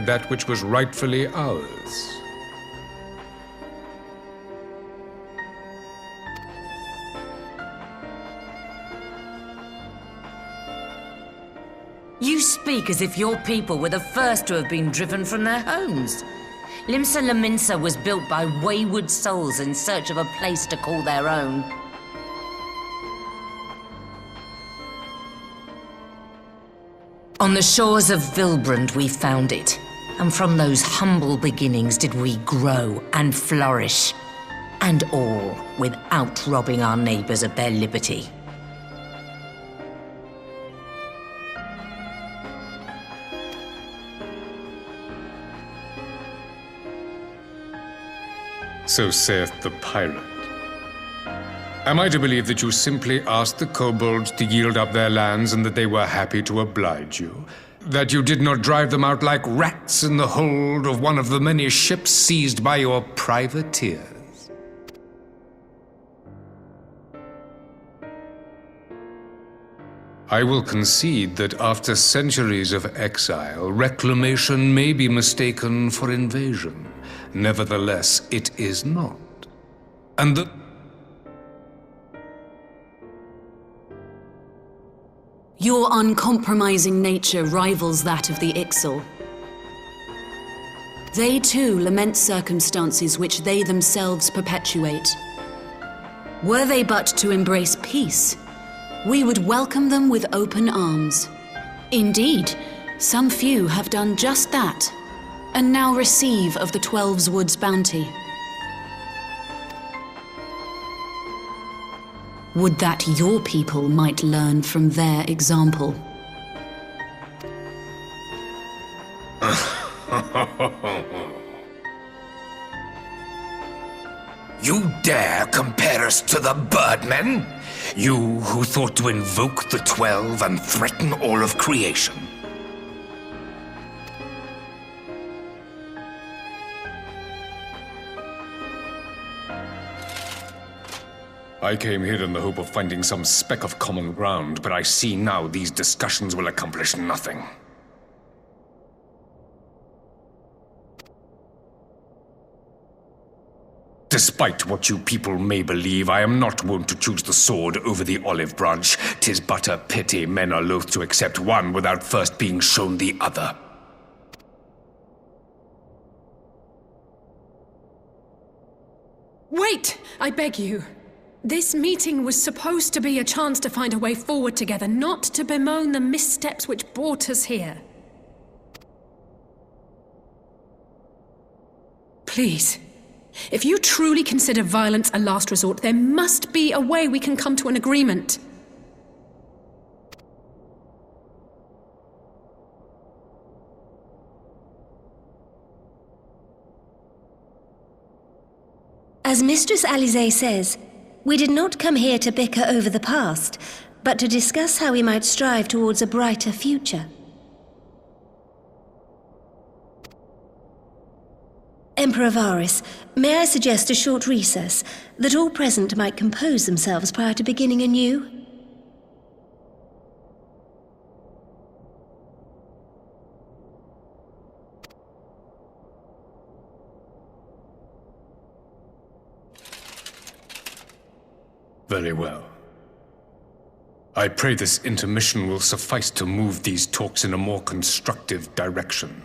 that which was rightfully ours. You speak as if your people were the first to have been driven from their homes. Limsa Lominsa was built by wayward souls in search of a place to call their own. On the shores of Vilbrand we found it, and from those humble beginnings did we grow and flourish. And all without robbing our neighbors of their liberty. So saith the pirate. Am I to believe that you simply asked the kobolds to yield up their lands and that they were happy to oblige you? That you did not drive them out like rats in the hold of one of the many ships seized by your privateers? I will concede that after centuries of exile, reclamation may be mistaken for invasion. Nevertheless, it is not. And the... Your uncompromising nature rivals that of the Ixal. They too lament circumstances which they themselves perpetuate. Were they but to embrace peace, we would welcome them with open arms. Indeed, some few have done just that, and now receive of the Twelve's Wood's bounty. Would that your people might learn from their example. You dare compare us to the Birdmen? You who thought to invoke the 12 and threaten all of creation? I came here in the hope of finding some speck of common ground, but I see now these discussions will accomplish nothing. Despite what you people may believe, I am not wont to choose the sword over the olive branch. 'Tis but a pity men are loath to accept one without first being shown the other. Wait! I beg you. This meeting was supposed to be a chance to find a way forward together, not to bemoan the missteps which brought us here. Please, if you truly consider violence a last resort, there must be a way we can come to an agreement. As Mistress Alisaie says, we did not come here to bicker over the past, but to discuss how we might strive towards a brighter future. Emperor Varys, may I suggest a short recess, that all present might compose themselves prior to beginning anew? Very well. I pray this intermission will suffice to move these talks in a more constructive direction.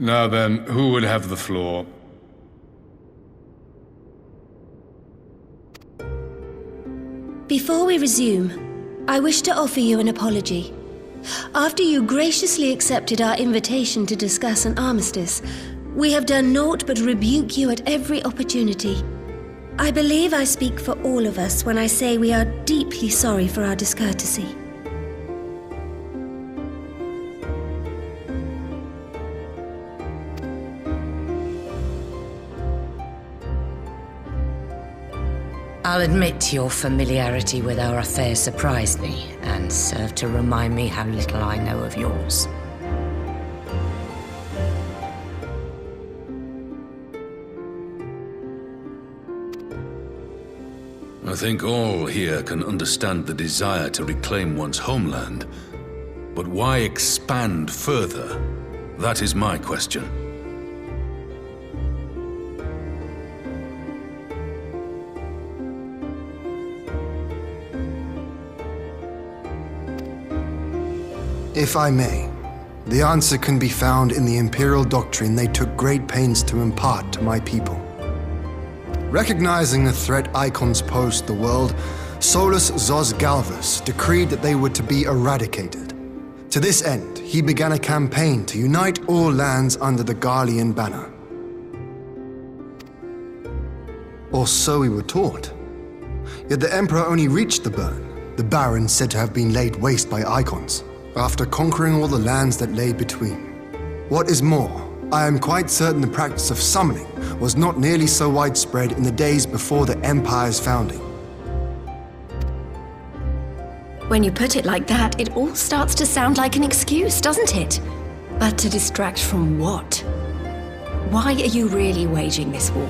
Now then, who would have the floor? Before we resume, I wish to offer you an apology. After you graciously accepted our invitation to discuss an armistice, we have done naught but rebuke you at every opportunity. I believe I speak for all of us when I say we are deeply sorry for our discourtesy. I'll admit your familiarity with our affair surprised me, and served to remind me how little I know of yours. I think all here can understand the desire to reclaim one's homeland. But why expand further? That is my question. If I may, the answer can be found in the Imperial doctrine they took great pains to impart to my people. Recognizing the threat icons posed to the world, Solus Zos Galvus decreed that they were to be eradicated. To this end, he began a campaign to unite all lands under the Garlean banner. Or so we were taught. Yet the Emperor only reached the burn, the barren said to have been laid waste by icons, after conquering all the lands that lay between. What is more, I am quite certain the practice of summoning was not nearly so widespread in the days before the Empire's founding. When you put it like that, it all starts to sound like an excuse, doesn't it? But to distract from what? Why are you really waging this war?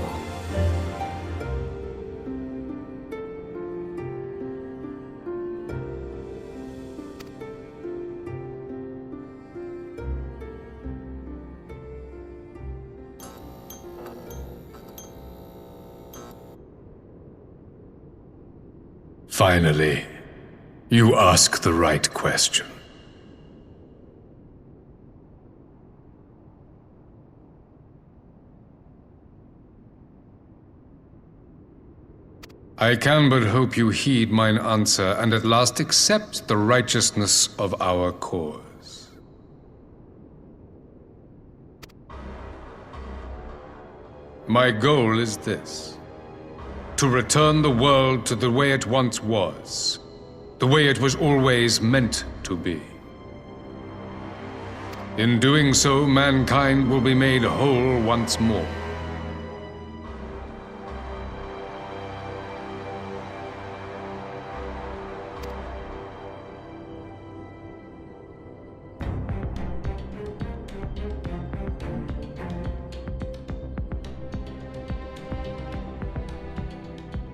Finally, you ask the right question. I can but hope you heed mine answer and at last accept the righteousness of our cause. My goal is this: to return the world to the way it once was, the way it was always meant to be. In doing so, mankind will be made whole once more.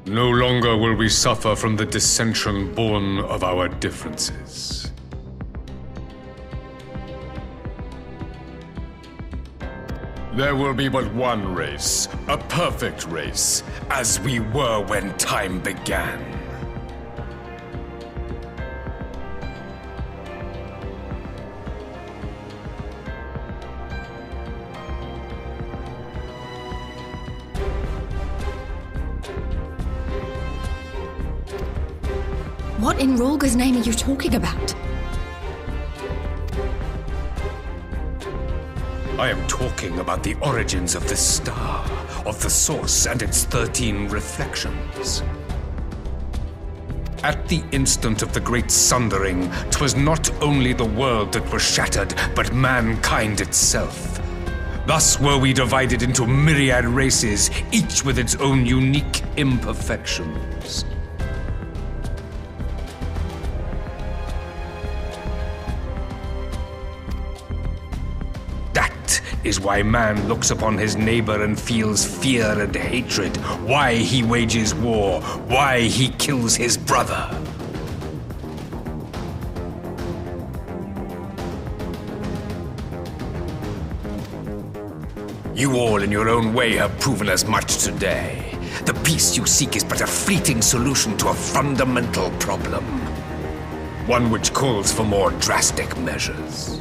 No longer will we suffer from the dissension born of our differences. There will be but one race, a perfect race, As we were when time began. What in Rolga's name are you talking about? I am talking about the origins of this star, of the source and its 13 reflections. At the instant of the great sundering, 'twas not only the world that was shattered, but mankind itself. Thus were we divided into myriad races, each with its own unique imperfections. Is why man looks upon his neighbor and feels fear and hatred, why he wages war, why he kills his brother. You all in your own way have proven as much today. The peace you seek is but a fleeting solution to a fundamental problem, one which calls for more drastic measures.